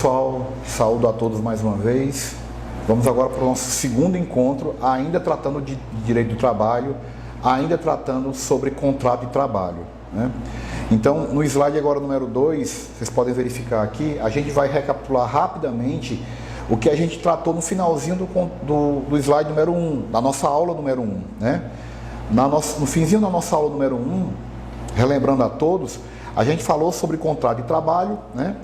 Pessoal, saúdo a todos mais uma vez. Vamos agora para o nosso segundo encontro, ainda tratando de direito do trabalho, ainda tratando sobre contrato de trabalho, né? Então, no slide agora número 2, vocês podem verificar aqui, a gente vai recapitular rapidamente o que a gente tratou no finalzinho do slide número 1, da nossa aula número 1, né? No finzinho da nossa aula número 1, relembrando a todos, a gente falou sobre contrato de trabalho, né?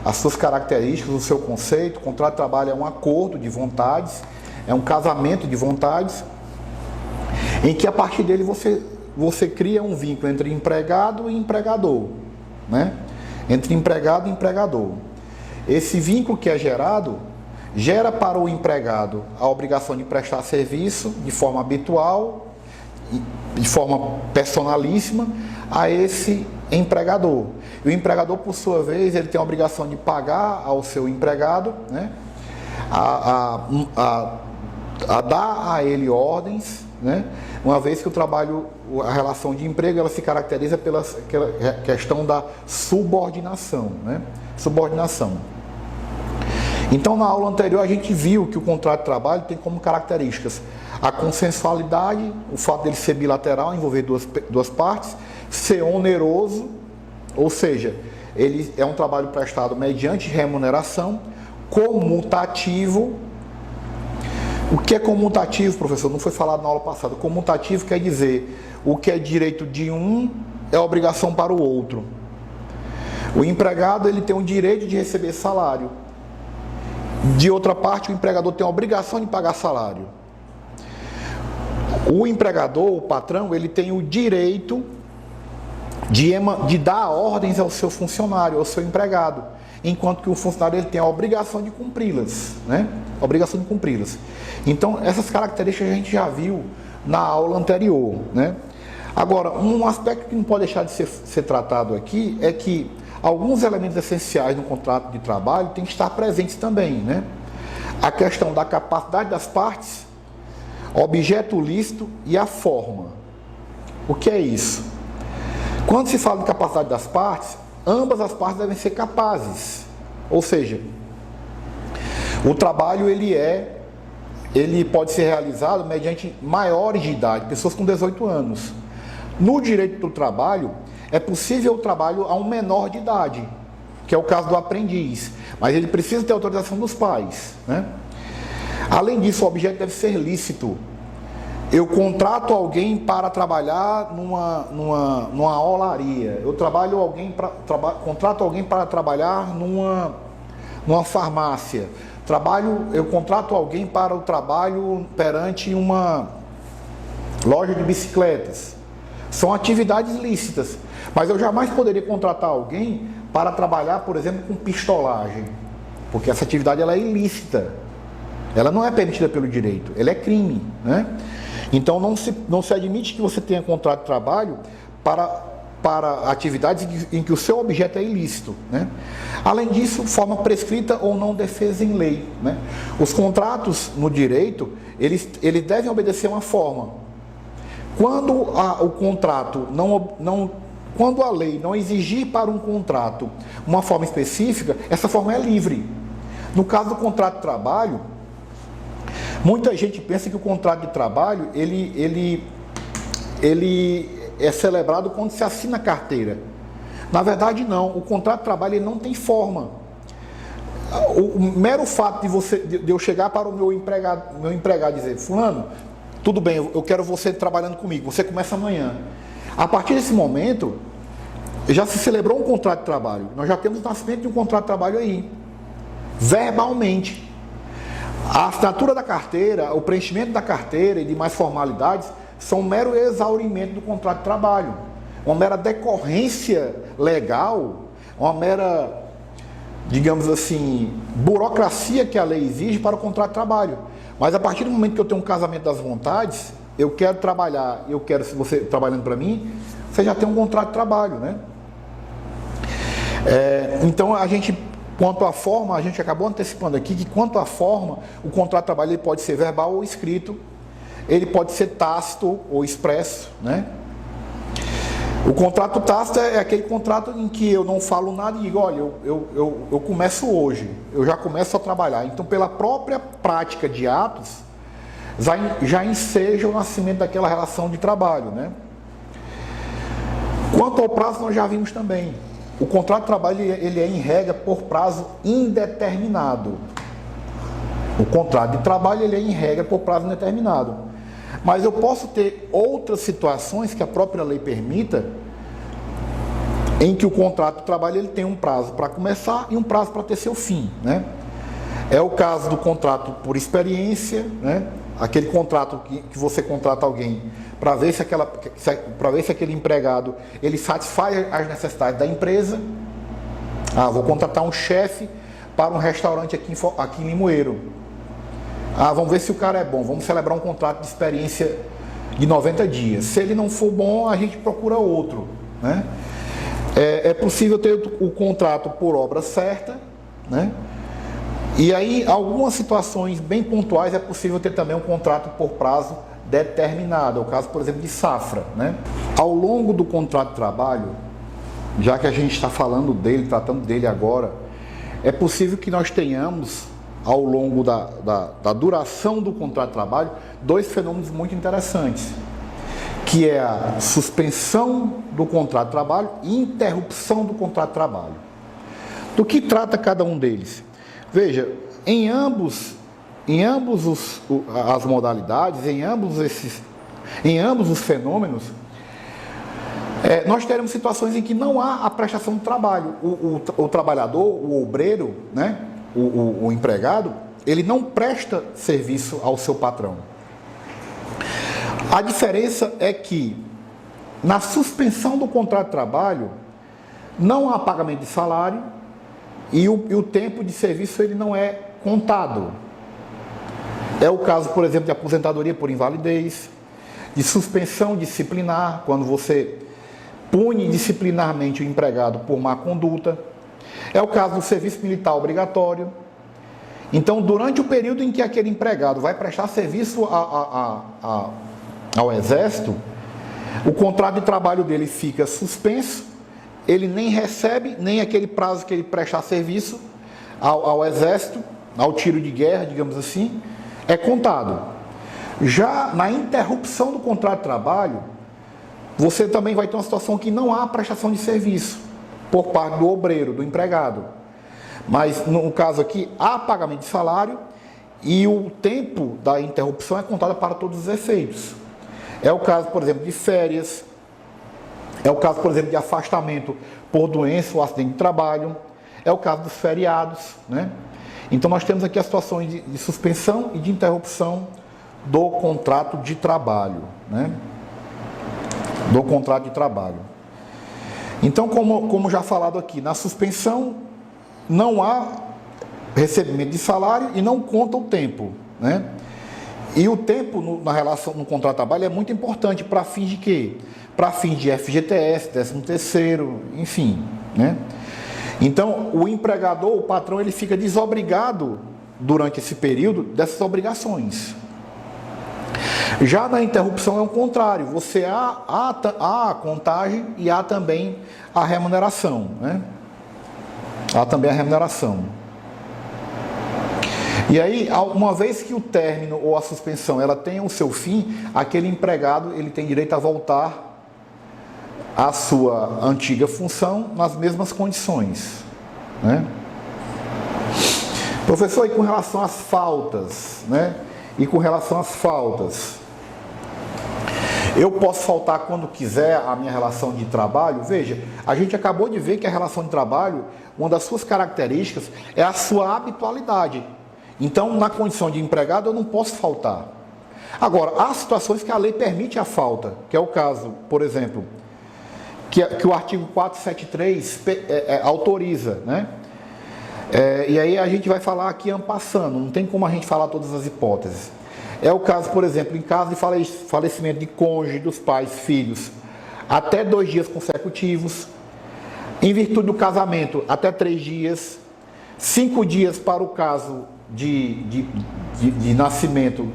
As suas características, o seu conceito. O contrato de trabalho é um acordo de vontades, é um casamento de vontades, em que a partir dele você cria um vínculo entre empregado e empregador, né? Entre empregado e empregador. Esse vínculo que é gerado, gera para o empregado a obrigação de prestar serviço de forma habitual, de forma personalíssima, a esse empregador. E o empregador, por sua vez, ele tem a obrigação de pagar ao seu empregado, né, a dar a ele ordens, né, uma vez que o trabalho, a relação de emprego, ela se caracteriza pela questão da subordinação, né, subordinação. Então, na aula anterior, a gente viu que o contrato de trabalho tem como características a consensualidade, o fato dele ser bilateral, envolver duas partes, ser oneroso, ou seja, ele é um trabalho prestado mediante remuneração, comutativo. O que é comutativo, professor? Não foi falado na aula passada. Comutativo quer dizer o que é direito de um é obrigação para o outro. O empregado, ele tem o direito de receber salário. De outra parte, o empregador tem a obrigação de pagar salário. O empregador, o patrão, ele tem o direito de dar ordens ao seu funcionário, ao seu empregado, enquanto que o funcionário ele tem a obrigação de cumpri-las, né? A obrigação de cumpri-las. Então, essas características a gente já viu na aula anterior, né? Agora, um aspecto que não pode deixar de ser tratado aqui é que alguns elementos essenciais no contrato de trabalho têm que estar presentes também, né? A questão da capacidade das partes, objeto lícito e a forma. O que é isso? Quando se fala de capacidade das partes, ambas as partes devem ser capazes. Ou seja, o trabalho ele pode ser realizado mediante maiores de idade, pessoas com 18 anos. No direito do trabalho, é possível o trabalho a um menor de idade, que é o caso do aprendiz, mas ele precisa ter autorização dos pais, né? Além disso, o objeto deve ser lícito. Eu contrato alguém para trabalhar numa olaria. Eu contrato alguém para trabalhar numa farmácia. Eu contrato alguém para o trabalho perante uma loja de bicicletas. São atividades lícitas. Mas eu jamais poderia contratar alguém para trabalhar, por exemplo, com pistolagem. Porque essa atividade ela é ilícita. Ela não é permitida pelo direito. Ela é crime, né? Então, não se admite que você tenha contrato de trabalho para atividades em que o seu objeto é ilícito, né? Além disso, forma prescrita ou não defesa em lei, né? Os contratos no direito, eles devem obedecer uma forma. Quando o contrato quando a lei não exigir para um contrato uma forma específica, essa forma é livre. No caso do contrato de trabalho, muita gente pensa que o contrato de trabalho ele é celebrado quando se assina a carteira. Na verdade, não. O contrato de trabalho ele não tem forma. O mero fato de eu chegar para o meu empregado e dizer: fulano, tudo bem, eu quero você trabalhando comigo, você começa amanhã. A partir desse momento, já se celebrou um contrato de trabalho. Nós já temos o nascimento de um contrato de trabalho aí, verbalmente. A assinatura da carteira, o preenchimento da carteira e demais formalidades são um mero exaurimento do contrato de trabalho, uma mera decorrência legal, uma mera, digamos assim, burocracia que a lei exige para o contrato de trabalho. Mas a partir do momento que eu tenho um casamento das vontades, eu quero trabalhar, eu quero você trabalhando para mim, você já tem um contrato de trabalho, né? Então quanto à forma, a gente acabou antecipando aqui que quanto à forma, o contrato de trabalho ele pode ser verbal ou escrito, ele pode ser tácito ou expresso, né? O contrato tácito é aquele contrato em que eu não falo nada e digo, olha, eu começo hoje, eu já começo a trabalhar. Então, pela própria prática de atos, já enseja o nascimento daquela relação de trabalho, né? Quanto ao prazo, nós já vimos também. O contrato de trabalho ele é em regra por prazo indeterminado. O contrato de trabalho ele é em regra por prazo indeterminado. Mas eu posso ter outras situações que a própria lei permita, em que o contrato de trabalho ele tem um prazo para começar e um prazo para ter seu fim, né? É o caso do contrato por experiência, né? Aquele contrato que você contrata alguém para ver se aquele empregado ele satisfaz as necessidades da empresa. Vou contratar um chefe para um restaurante aqui em Limoeiro. Vamos ver se o cara é bom, vamos celebrar um contrato de experiência de 90 dias. Se ele não for bom, a gente procura outro, né? É possível ter o contrato por obra certa, né? E aí, algumas situações bem pontuais, é possível ter também um contrato por prazo determinado, é o caso, por exemplo, de safra, né? Ao longo do contrato de trabalho, já que a gente está falando dele, tratando dele agora, é possível que nós tenhamos, ao longo da duração do contrato de trabalho, dois fenômenos muito interessantes, que é a suspensão do contrato de trabalho e interrupção do contrato de trabalho. Do que trata cada um deles? Veja, em ambos as modalidades, em ambos os fenômenos, nós teremos situações em que não há a prestação de trabalho. O trabalhador, o obreiro, né? O empregado, ele não presta serviço ao seu patrão. A diferença é que, na suspensão do contrato de trabalho, não há pagamento de salário e o tempo de serviço ele não é contado. É o caso, por exemplo, de aposentadoria por invalidez, de suspensão disciplinar, quando você pune disciplinarmente o empregado por má conduta. É o caso do serviço militar obrigatório. Então, durante o período em que aquele empregado vai prestar serviço ao Exército, o contrato de trabalho dele fica suspenso, ele nem recebe nem aquele prazo que ele prestar serviço ao Exército, ao tiro de guerra, digamos assim, é contado. Já na interrupção do contrato de trabalho, você também vai ter uma situação que não há prestação de serviço por parte do obreiro, do empregado. Mas, no caso aqui, há pagamento de salário e o tempo da interrupção é contado para todos os efeitos. É o caso, por exemplo, de férias, é o caso, por exemplo, de afastamento por doença ou acidente de trabalho, é o caso dos feriados, né? Então, nós temos aqui as situações de suspensão e de interrupção do contrato de trabalho, né? Do contrato de trabalho. Então, como já falado aqui, na suspensão não há recebimento de salário e não conta o tempo, né? E o tempo na relação no contrato de trabalho é muito importante para fins de quê? Para fins de FGTS, 13º, enfim, né? Então, o empregador, o patrão, ele fica desobrigado durante esse período dessas obrigações. Já na interrupção é o contrário, você há a contagem e há também a remuneração, né? Há também a remuneração. E aí, uma vez que o término ou a suspensão ela tem o seu fim, aquele empregado ele tem direito a voltar à sua antiga função nas mesmas condições, né? Professor, e com relação às faltas, né? E com relação às faltas, eu posso faltar quando quiser a minha relação de trabalho? Veja, a gente acabou de ver que a relação de trabalho, uma das suas características é a sua habitualidade. Então, na condição de empregado, eu não posso faltar. Agora, há situações que a lei permite a falta, que é o caso, por exemplo, que o artigo 473 autoriza, né? E aí a gente vai falar aqui ampassando, não tem como a gente falar todas as hipóteses. É o caso, por exemplo, em caso de falecimento de cônjuge, dos pais, filhos, até 2 dias consecutivos. Em virtude do casamento, até 3 dias. 5 dias para o caso de nascimento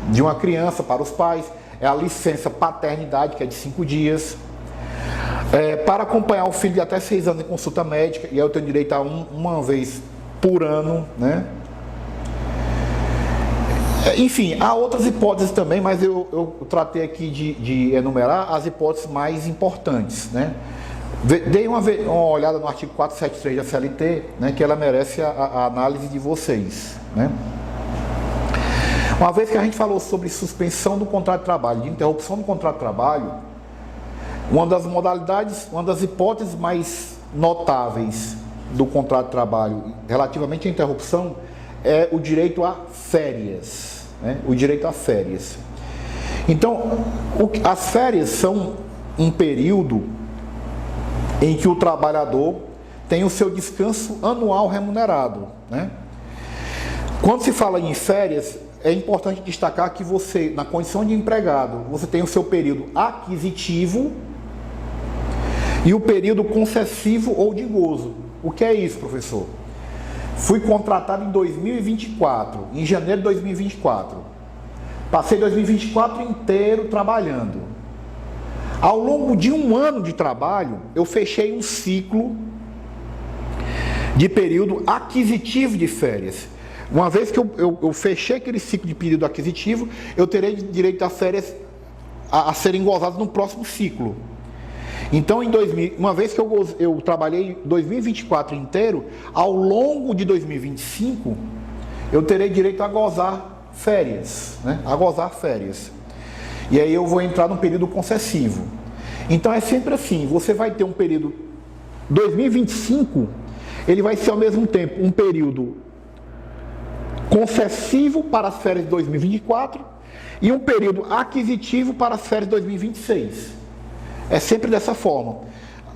de uma criança para os pais. É a licença paternidade, que é de 5 dias. Para acompanhar o filho de até 6 anos em consulta médica, e aí eu tenho direito a uma vez por ano, né? Enfim, há outras hipóteses também, mas eu tratei aqui de enumerar as hipóteses mais importantes, né? Dei uma olhada no artigo 473 da CLT, né, que ela merece a análise de vocês, né? Uma vez que a gente falou sobre suspensão do contrato de trabalho, de interrupção do contrato de trabalho, uma das modalidades, uma das hipóteses mais notáveis do contrato de trabalho relativamente à interrupção é o direito a férias, né? O direito a férias. Então, as férias são um período em que o trabalhador tem o seu descanso anual remunerado, né? Quando se fala em férias, é importante destacar que você, na condição de empregado, você tem o seu período aquisitivo e o período concessivo ou de gozo. O que é isso, professor? Fui contratado em 2024, em janeiro de 2024. Passei 2024 inteiro trabalhando. Ao longo de um ano de trabalho, eu fechei um ciclo de período aquisitivo de férias. Uma vez que eu fechei aquele ciclo de período aquisitivo, eu terei direito a férias a serem gozadas no próximo ciclo. Então, uma vez que eu trabalhei 2024 inteiro, ao longo de 2025, eu terei direito a gozar férias, né? A gozar férias. E aí eu vou entrar no período concessivo. Então é sempre assim, você vai ter um período 2025, ele vai ser ao mesmo tempo um período concessivo para as férias de 2024 e um período aquisitivo para as férias de 2026. É sempre dessa forma.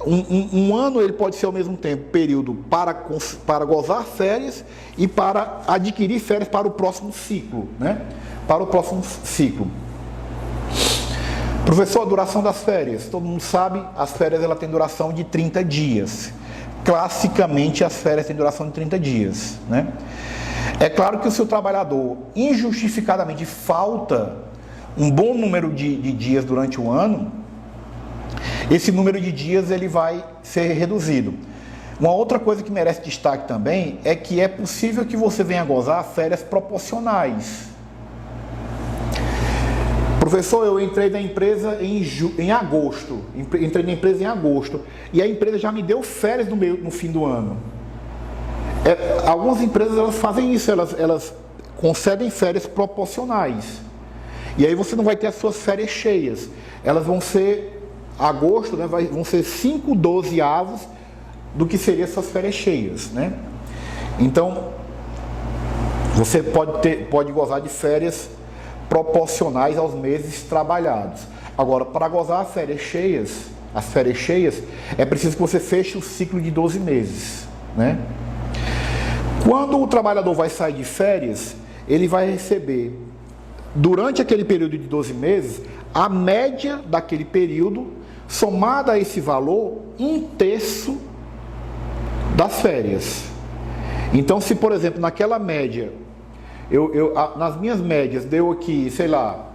Um ano ele pode ser ao mesmo tempo período para gozar férias e para adquirir férias para o próximo ciclo, né? Para o próximo ciclo. Professor, a duração das férias. Todo mundo sabe, as férias ela tem duração de 30 dias. Classicamente as férias têm duração de 30 dias, né? É claro que o seu trabalhador injustificadamente falta um bom número de dias durante o ano, esse número de dias ele vai ser reduzido. Uma outra coisa que merece destaque também é que é possível que você venha gozar férias proporcionais. Professor, eu entrei na empresa em agosto, e a empresa já me deu férias no fim do ano. Algumas empresas elas fazem isso, elas concedem férias proporcionais. E aí você não vai ter as suas férias cheias. Elas vão ser agosto, né, vão ser 5/12 do que seriam suas férias cheias, né? Então, você pode gozar de férias proporcionais aos meses trabalhados. Agora, para gozar as férias cheias, é preciso que você feche o ciclo de 12 meses, né? Quando o trabalhador vai sair de férias, ele vai receber, durante aquele período de 12 meses, a média daquele período, somada a esse valor, 1/3 das férias. Então, se, por exemplo, naquela média, nas minhas médias, deu aqui, sei lá,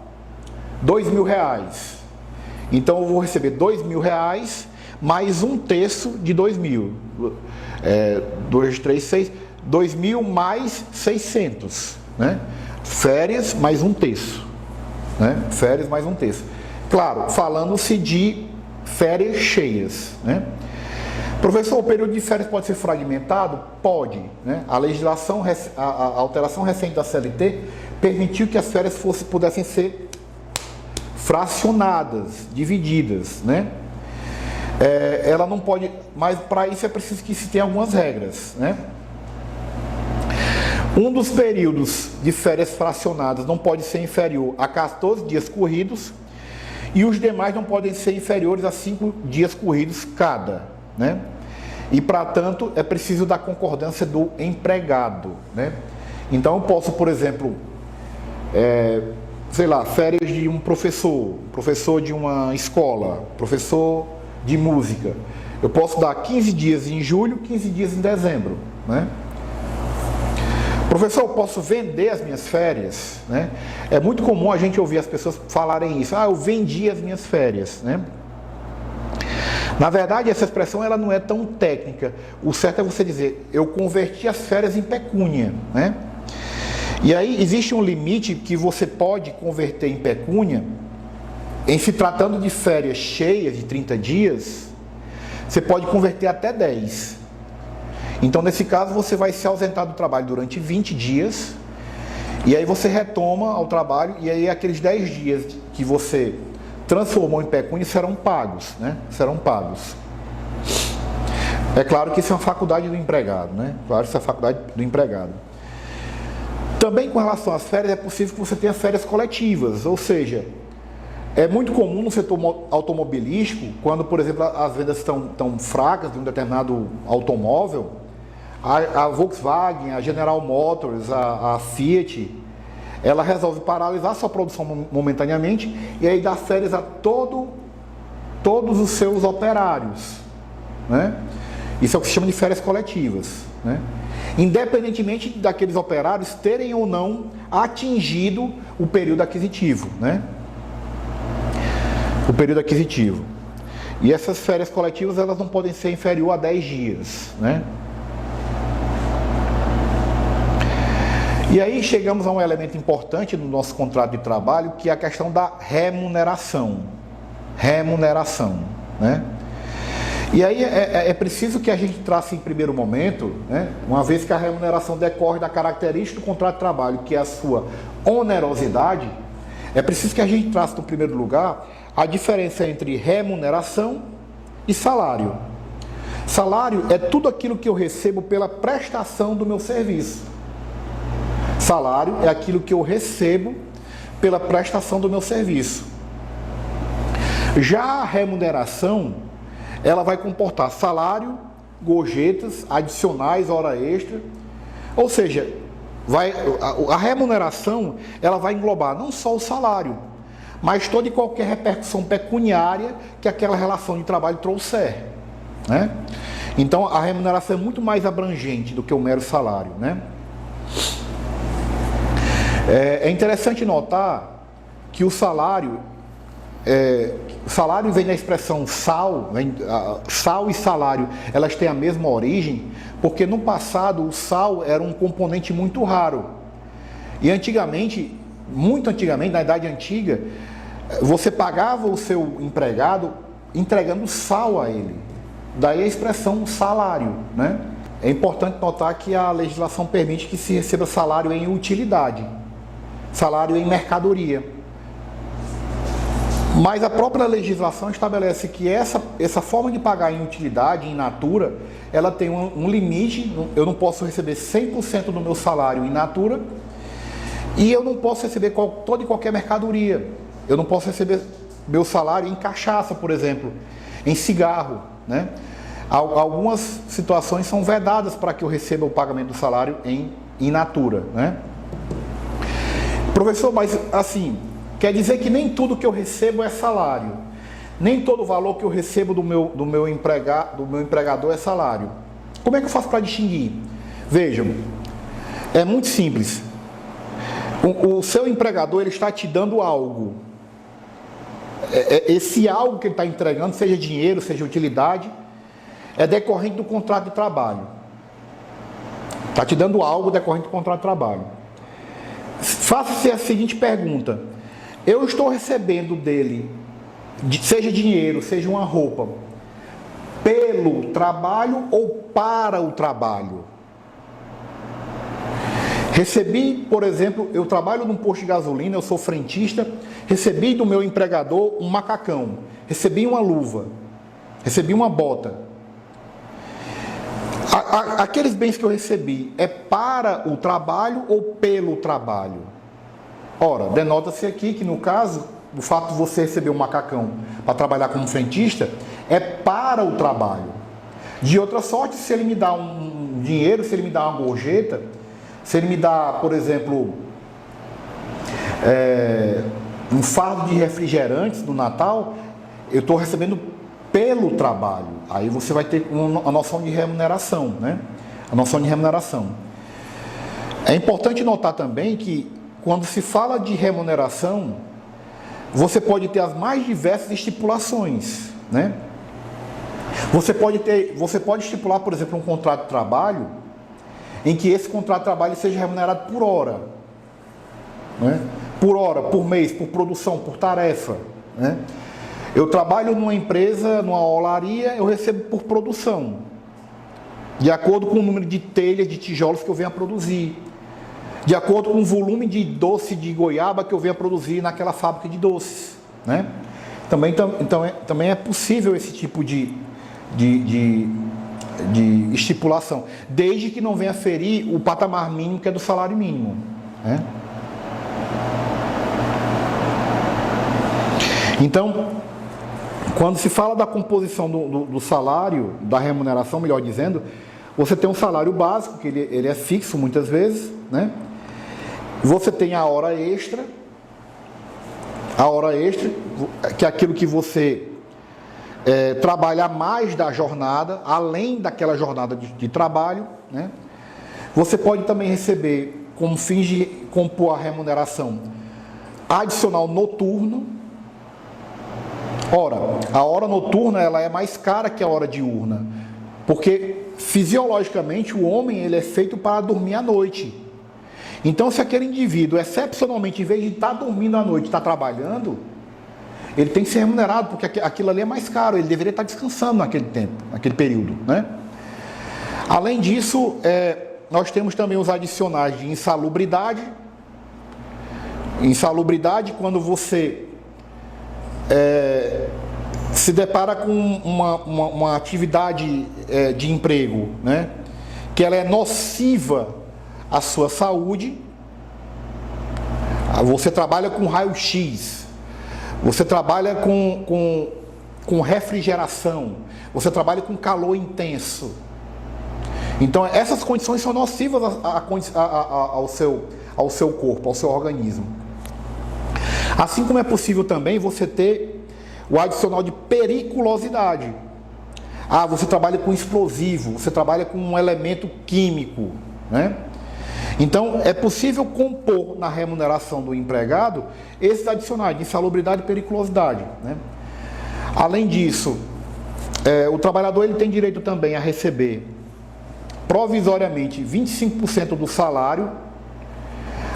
R$2.000. Então, eu vou receber R$2.000 mais 1/3 de 2.000. 2, 3, 6... 2.000 mais 600, né? Férias mais 1/3, né? Férias mais 1/3. Claro, falando-se de férias cheias, né? Professor, o período de férias pode ser fragmentado? Pode, né? A legislação, a alteração recente da CLT permitiu que as férias pudessem ser fracionadas, divididas, né? Ela não pode, mas para isso é preciso que se tenha algumas regras, né? Um dos períodos de férias fracionadas não pode ser inferior a 14 dias corridos e os demais não podem ser inferiores a 5 dias corridos cada, né? E, para tanto, é preciso da concordância do empregado, né? Então, eu posso, por exemplo, sei lá, férias de um professor de uma escola, professor de música. Eu posso dar 15 dias em julho, 15 dias em dezembro, né? Professor, eu posso vender as minhas férias, né? É muito comum a gente ouvir as pessoas falarem isso. Eu vendi as minhas férias, né? Na verdade, essa expressão ela não é tão técnica. O certo é você dizer, eu converti as férias em pecúnia, né? E aí existe um limite que você pode converter em pecúnia, em se tratando de férias cheias de 30 dias, você pode converter até 10. Então, nesse caso, você vai se ausentar do trabalho durante 20 dias, e aí você retoma ao trabalho, e aí aqueles 10 dias que você transformou em pecúnia serão pagos, né? Serão pagos. É claro que isso é uma faculdade do empregado, né? Claro que isso é a faculdade do empregado. Também com relação às férias, é possível que você tenha férias coletivas, ou seja, é muito comum no setor automobilístico, quando, por exemplo, as vendas estão fracas de um determinado automóvel, a Volkswagen, a General Motors, a Fiat, ela resolve paralisar sua produção momentaneamente e aí dá férias a todos os seus operários, né? Isso é o que se chama de férias coletivas, né? Independentemente daqueles operários terem ou não atingido o período aquisitivo, né? O período aquisitivo. E essas férias coletivas elas não podem ser inferior a 10 dias, né? E aí chegamos a um elemento importante do nosso contrato de trabalho, que é a questão da remuneração. Remuneração, né? E aí é preciso que a gente trace em primeiro momento, né, uma vez que a remuneração decorre da característica do contrato de trabalho, que é a sua onerosidade, é preciso que a gente trace no primeiro lugar a diferença entre remuneração e salário. Salário é tudo aquilo que eu recebo pela prestação do meu serviço. Salário é aquilo que eu recebo pela prestação do meu serviço. Já a remuneração, ela vai comportar salário, gorjetas, adicionais, hora extra. Ou seja, a remuneração ela vai englobar não só o salário, mas toda e qualquer repercussão pecuniária que aquela relação de trabalho trouxer, né? Então a remuneração é muito mais abrangente do que o mero salário, né? É interessante notar que o salário vem da expressão sal, sal e salário, elas têm a mesma origem, porque no passado o sal era um componente muito raro. E antigamente, muito antigamente, na Idade Antiga, você pagava o seu empregado entregando sal a ele. Daí a expressão salário, né? É importante notar que a legislação permite que se receba salário em utilidade, salário em mercadoria. Mas a própria legislação estabelece que essa forma de pagar em utilidade, em natura, ela tem um limite. Eu não posso receber 100% do meu salário em natura e eu não posso receber toda e qualquer mercadoria. Eu não posso receber meu salário em cachaça, por exemplo, em cigarro, né? Algumas situações são vedadas para que eu receba o pagamento do salário em natura, né? Professor, mas assim, quer dizer que nem tudo que eu recebo é salário, nem todo o valor que eu recebo do meu empregador é salário. Como é que eu faço para distinguir? Vejam, é muito simples. O seu empregador ele está te dando algo. Esse algo que ele está entregando, seja dinheiro, seja utilidade, é decorrente do contrato de trabalho. Está te dando algo decorrente do contrato de trabalho. Faça-se a seguinte pergunta: eu estou recebendo dele, seja dinheiro, seja uma roupa, pelo trabalho ou para o trabalho? Recebi, por exemplo, eu trabalho num posto de gasolina, eu sou frentista, recebi do meu empregador um macacão, recebi uma luva, recebi uma bota. Aqueles bens que eu recebi é para o trabalho ou pelo trabalho? Ora, denota-se aqui que no caso, o fato de você receber um macacão para trabalhar como frentista é para o trabalho. De outra sorte, se ele me dá um dinheiro, se ele me dá uma gorjeta, se ele me dá, por exemplo, um fardo de refrigerantes no Natal, eu estou recebendo pelo trabalho. Aí você vai ter a noção de remuneração, né? A noção de remuneração. É importante notar também que quando se fala de remuneração, você pode ter as mais diversas estipulações, né? Você pode estipular, por exemplo, um contrato de trabalho em que esse contrato de trabalho seja remunerado por hora, né? Por hora, por mês, por produção, por tarefa, né? Eu trabalho numa empresa, numa olaria, eu recebo por produção, de acordo com o número de telhas, de tijolos que eu venho a produzir, de acordo com o volume de doce de goiaba que eu venho a produzir naquela fábrica de doces, né? Também é possível esse tipo de estipulação, desde que não venha ferir o patamar mínimo, que é do salário mínimo, né? Então, quando se fala da composição do salário, da remuneração, melhor dizendo, você tem um salário básico, que ele é fixo muitas vezes, né? Você tem a hora extra, que é aquilo que você trabalha mais da jornada, além daquela jornada de trabalho, né? Você pode também receber, como fins de compor a remuneração, adicional noturno. Ora, a hora noturna ela é mais cara que a hora diurna, porque fisiologicamente o homem ele é feito para dormir à noite. Então, se aquele indivíduo, excepcionalmente, em vez de estar dormindo à noite, está trabalhando, ele tem que ser remunerado, porque aquilo ali é mais caro, ele deveria estar descansando naquele tempo, naquele período, né? Além disso, nós temos também os adicionais de insalubridade. Insalubridade, quando você se depara com uma atividade de emprego, né, que ela é nociva à sua saúde. Você trabalha com raio-x, você trabalha com refrigeração, você trabalha com calor intenso. Então essas condições são nocivas ao seu corpo, ao seu organismo. Assim como é possível também você ter o adicional de periculosidade. Você trabalha com explosivo, você trabalha com um elemento químico, né? Então, é possível compor na remuneração do empregado esses adicionais de insalubridade e periculosidade, né? Além disso, o trabalhador ele tem direito também a receber provisoriamente 25% do salário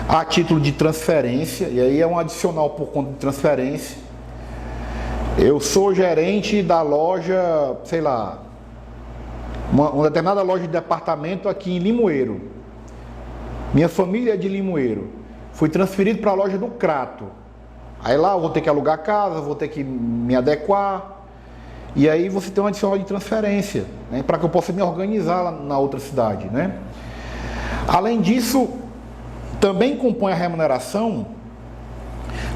a título de transferência, e aí é um adicional por conta de transferência. Eu sou gerente da loja, sei lá, uma determinada loja de departamento aqui em Limoeiro. Minha família é de Limoeiro. Fui transferido para a loja do Crato. Aí lá eu vou ter que alugar casa, vou ter que me adequar. E aí você tem um adicional de transferência, né, para que eu possa me organizar lá na outra cidade, né? Além disso, também compõe a remuneração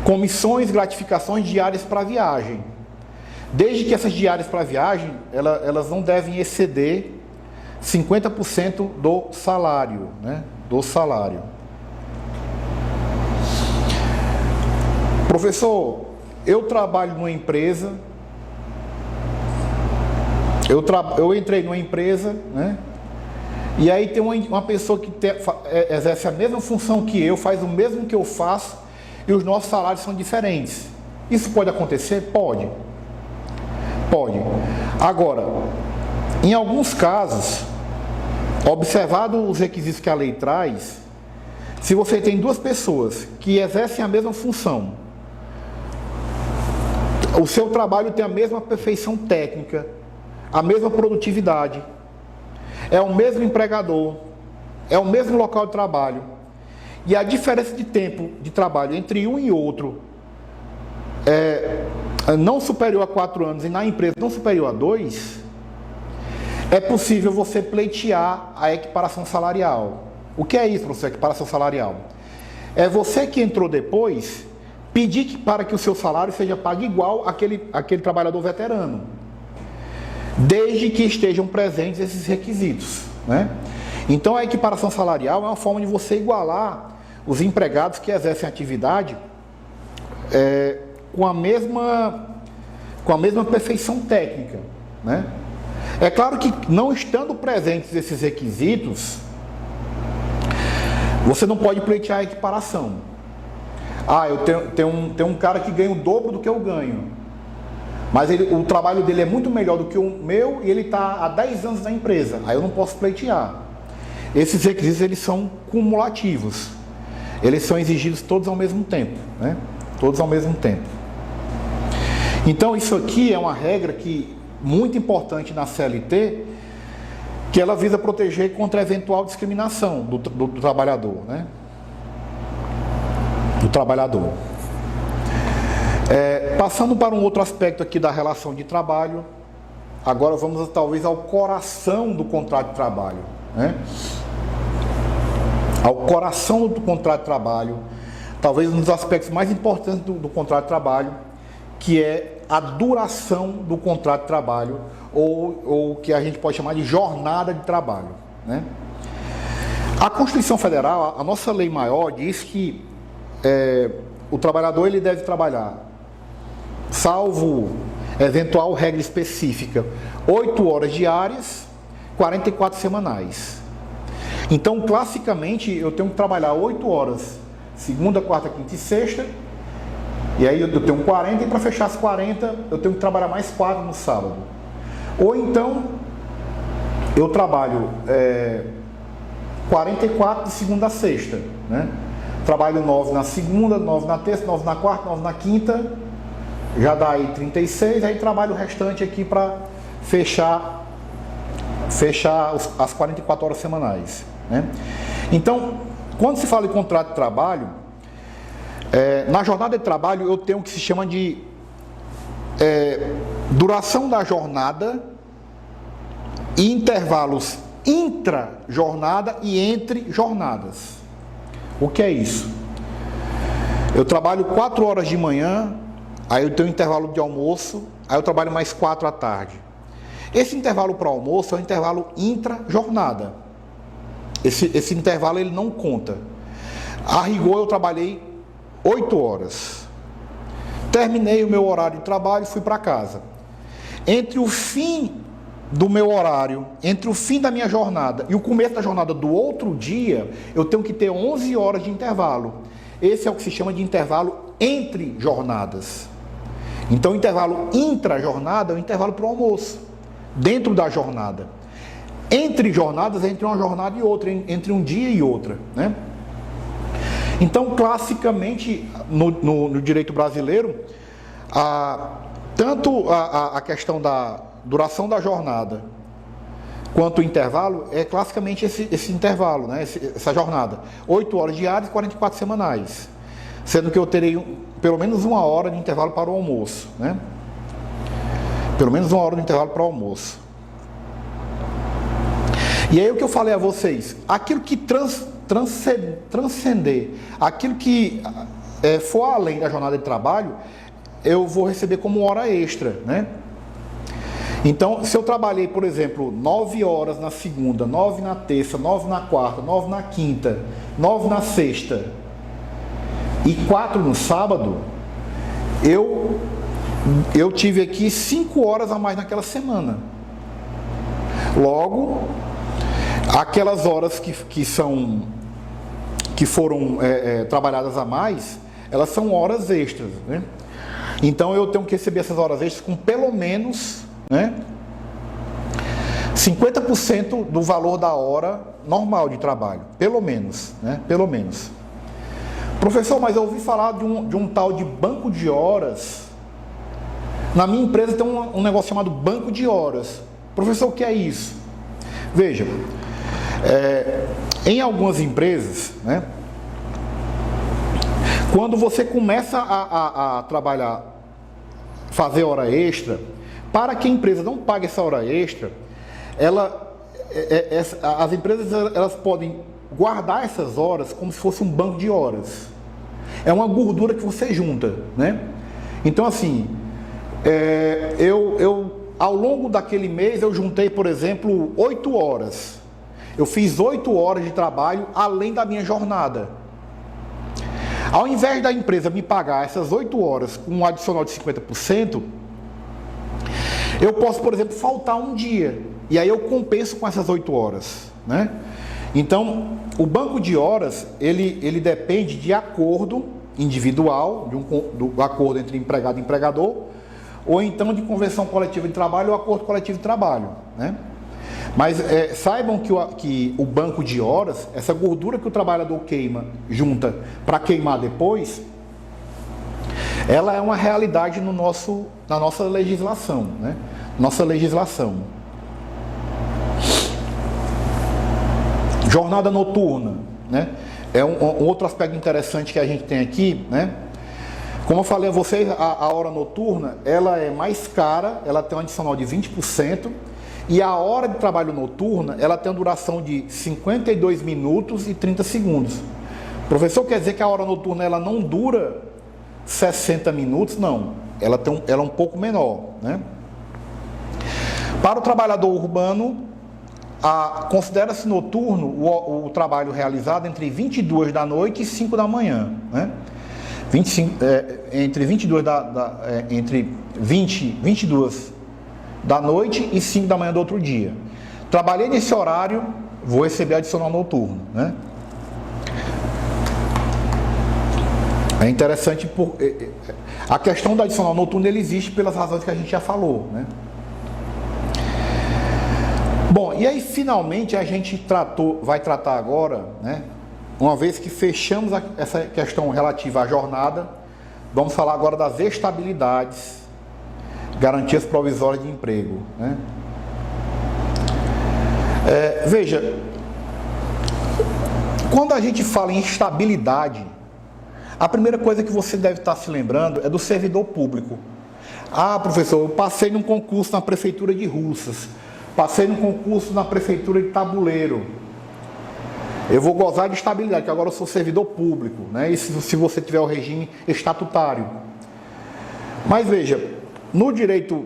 comissões, gratificações diárias para viagem. Desde que essas diárias para viagem, elas não devem exceder 50% do salário, né? Do salário. Professor, eu trabalho numa empresa, eu entrei numa empresa, né? E aí tem uma pessoa que exerce a mesma função que eu, faz o mesmo que eu faço, e os nossos salários são diferentes. Isso pode acontecer? Pode. Pode. Agora, em alguns casos, observado os requisitos que a lei traz, se você tem duas pessoas que exercem a mesma função, o seu trabalho tem a mesma perfeição técnica, a mesma produtividade, é o mesmo empregador, é o mesmo local de trabalho, e a diferença de tempo de trabalho entre um e outro é não superior a 4 anos e na empresa não superior a 2, é possível você pleitear a equiparação salarial. O que é isso, professor, equiparação salarial? É você que entrou depois pedir para que o seu salário seja pago igual àquele trabalhador veterano, desde que estejam presentes esses requisitos, né? Então a equiparação salarial é uma forma de você igualar os empregados que exercem atividade com a mesma perfeição técnica, né? É claro que não estando presentes esses requisitos, você não pode pleitear a equiparação. Eu tenho um cara que ganha o dobro do que eu ganho. Mas o trabalho dele é muito melhor do que o meu e ele está há 10 anos na empresa. Aí eu não posso pleitear. Esses requisitos eles são cumulativos. Eles são exigidos todos ao mesmo tempo, né? Todos ao mesmo tempo. Então isso aqui é uma regra muito importante na CLT, que ela visa proteger contra eventual discriminação do trabalhador, né? Do trabalhador. Passando para um outro aspecto aqui da relação de trabalho, agora vamos talvez ao coração do contrato de trabalho, né? Ao coração do contrato de trabalho, talvez um dos aspectos mais importantes do contrato de trabalho, que é a duração do contrato de trabalho, ou que a gente pode chamar de jornada de trabalho, né? A Constituição Federal, a nossa lei maior, diz que o trabalhador ele deve trabalhar, salvo eventual regra específica, 8 horas diárias, 44 semanais. Então, classicamente, eu tenho que trabalhar 8 horas, segunda, quarta, quinta e sexta, e aí eu tenho 40, e para fechar as 40, eu tenho que trabalhar mais 4 no sábado. Ou então, eu trabalho 44 de segunda a sexta, né? Trabalho 9 na segunda, 9 na terça, 9 na quarta, 9 na quinta, já dá aí 36, aí trabalho o restante aqui para fechar as 44 horas semanais, né? Então, quando se fala em contrato de trabalho, na jornada de trabalho eu tenho o que se chama de duração da jornada e intervalos intra-jornada e entre jornadas. O que é isso? Eu trabalho 4 horas de manhã, aí eu tenho um intervalo de almoço, aí eu trabalho mais 4 à tarde. Esse intervalo para almoço é um intervalo intra-jornada. Esse intervalo ele não conta. A rigor eu trabalhei 8 horas. Terminei o meu horário de trabalho e fui para casa. Entre o fim do meu horário, entre o fim da minha jornada e o começo da jornada do outro dia, eu tenho que ter 11 horas de intervalo. Esse é o que se chama de intervalo entre jornadas. Então, o intervalo intra-jornada é o intervalo para o almoço, dentro da jornada. Entre jornadas, entre uma jornada e outra, entre um dia e outra, né? Então, classicamente, no direito brasileiro, tanto a questão da duração da jornada quanto o intervalo é classicamente esse intervalo, né? Essa jornada. 8 horas diárias, 44 semanais. Sendo que eu terei pelo menos 1 hora de intervalo para o almoço, né? Pelo menos 1 hora de intervalo para o almoço. E aí o que eu falei a vocês, aquilo que transcender, aquilo que for além da jornada de trabalho, eu vou receber como hora extra, né? Então, se eu trabalhei, por exemplo, 9 horas na segunda, 9 na terça, 9 na quarta, 9 na quinta, 9 na sexta e 4 no sábado, eu tive aqui 5 horas a mais naquela semana. Logo, aquelas horas que foram trabalhadas a mais, elas são horas extras, né? Então eu tenho que receber essas horas extras com pelo menos, né, 50% do valor da hora normal de trabalho, pelo menos, né? Pelo menos. Professor, mas eu ouvi falar de um tal de banco de horas. Na minha empresa tem um negócio chamado banco de horas. Professor, o que é isso? Veja, em algumas empresas, né, quando você começa a trabalhar, fazer hora extra, para que a empresa não pague essa hora extra, as empresas elas podem guardar essas horas como se fosse um banco de horas. É uma gordura que você junta, né? Então, assim, ao longo daquele mês eu juntei, por exemplo, 8 horas. Eu fiz 8 horas de trabalho além da minha jornada. Ao invés da empresa me pagar essas 8 horas com um adicional de 50%, eu posso, por exemplo, faltar um dia. E aí eu compenso com essas 8 horas, né? Então, o banco de horas, ele depende de acordo individual, do acordo entre empregado e empregador, ou então de convenção coletiva de trabalho ou acordo coletivo de trabalho, né? Mas saibam que o banco de horas, essa gordura que o trabalhador queima, junta para queimar depois, ela é uma realidade na nossa legislação, né? Nossa legislação. Jornada noturna, né? É um outro aspecto interessante que a gente tem aqui, né? Como eu falei a vocês, a hora noturna, ela é mais cara, ela tem um adicional de 20%, e a hora de trabalho noturna, ela tem uma duração de 52 minutos e 30 segundos. Professor, quer dizer que a hora noturna ela não dura 60 minutos? Não, ela é um pouco menor, né? Para o trabalhador urbano, considera-se noturno o trabalho realizado entre 22 da noite e 5 da manhã, né? Entre 22 da noite e 5 da manhã do outro dia. Trabalhei nesse horário, vou receber adicional noturno, né? É interessante, a questão do adicional noturno ele existe pelas razões que a gente já falou, né? Bom, e aí finalmente a gente vai tratar agora, né? Uma vez que fechamos essa questão relativa à jornada, vamos falar agora das estabilidades, garantias provisórias de emprego, né? Veja, quando a gente fala em estabilidade, a primeira coisa que você deve estar se lembrando é do servidor público. Ah, professor, eu passei num concurso na prefeitura de Russas, passei num concurso na prefeitura de Tabuleiro, eu vou gozar de estabilidade, que agora eu sou servidor público, né? E se você tiver o regime estatutário. Mas veja, no direito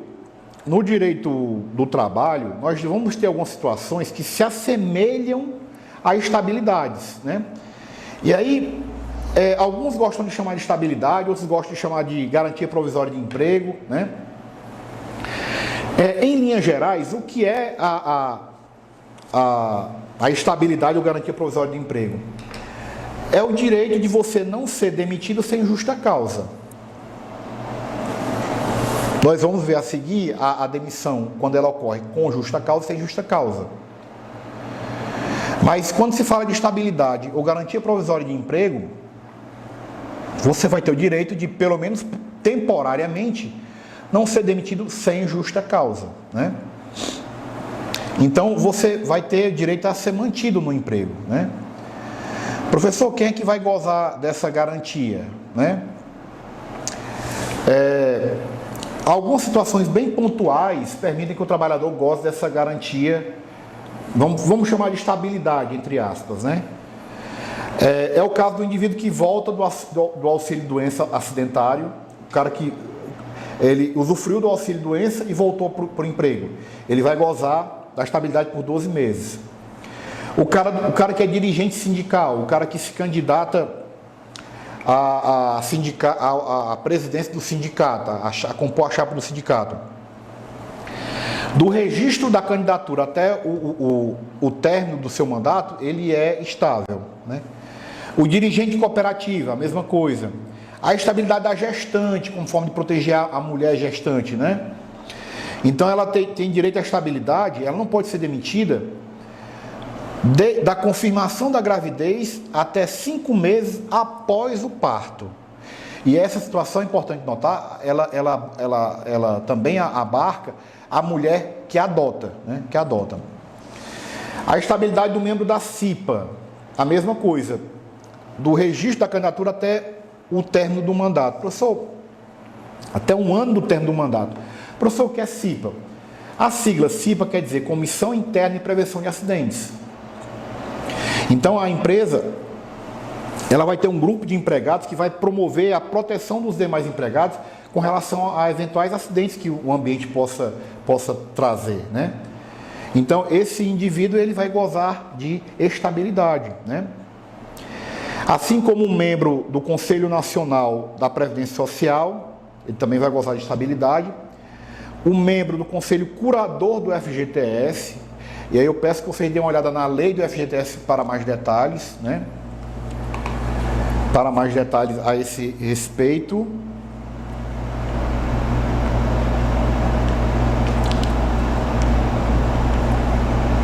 do trabalho, nós vamos ter algumas situações que se assemelham a estabilidades, né? E aí, alguns gostam de chamar de estabilidade, outros gostam de chamar de garantia provisória de emprego, né? Em linhas gerais, o que é a estabilidade ou garantia provisória de emprego? É o direito de você não ser demitido sem justa causa. Nós vamos ver a seguir a demissão, quando ela ocorre com justa causa e sem justa causa. Mas quando se fala de estabilidade ou garantia provisória de emprego, você vai ter o direito de, pelo menos temporariamente, não ser demitido sem justa causa, né? Então, você vai ter direito a ser mantido no emprego, né? Professor, quem é que vai gozar dessa garantia, né? Algumas situações bem pontuais permitem que o trabalhador goze dessa garantia, vamos chamar de estabilidade, entre aspas, né? É o caso do indivíduo que volta do auxílio-doença acidentário, o cara que ele usufruiu do auxílio-doença e voltou para o emprego. Ele vai gozar da estabilidade por 12 meses. O cara que é dirigente sindical, o cara que se candidata a presidência do sindicato, a compor a chapa do sindicato. Do registro da candidatura até o término do seu mandato, ele é estável, né? O dirigente de cooperativa, a mesma coisa. A estabilidade da gestante, como forma de proteger a mulher gestante, né? Então ela tem direito à estabilidade, ela não pode ser demitida da confirmação da gravidez até 5 meses após o parto. E essa situação é importante notar, ela também abarca a mulher que adota, né? Que adota. A estabilidade do membro da CIPA, a mesma coisa, do registro da candidatura até o término do mandato. Professor, até 1 ano do término do mandato. Professor, o que é CIPA? A sigla CIPA quer dizer Comissão Interna de Prevenção de Acidentes. Então a empresa, ela vai ter um grupo de empregados que vai promover a proteção dos demais empregados com relação a eventuais acidentes que o ambiente possa trazer, né? Então esse indivíduo ele vai gozar de estabilidade, né? Assim como um membro do Conselho Nacional da Previdência Social, ele também vai gozar de estabilidade. O membro do Conselho Curador do FGTS, e aí eu peço que vocês dêem uma olhada na lei do FGTS para mais detalhes, né? Para mais detalhes a esse respeito.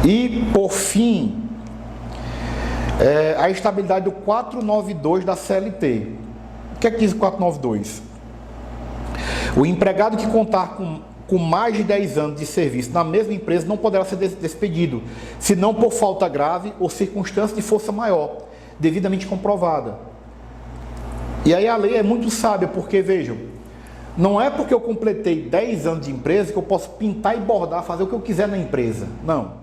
E, por fim, a estabilidade do 492 da CLT. O que é que diz o 492? O empregado que contar com mais de 10 anos de serviço na mesma empresa não poderá ser despedido, senão por falta grave ou circunstância de força maior, devidamente comprovada. E aí a lei é muito sábia, porque, vejam, não é porque eu completei 10 anos de empresa que eu posso pintar e bordar, fazer o que eu quiser na empresa. Não.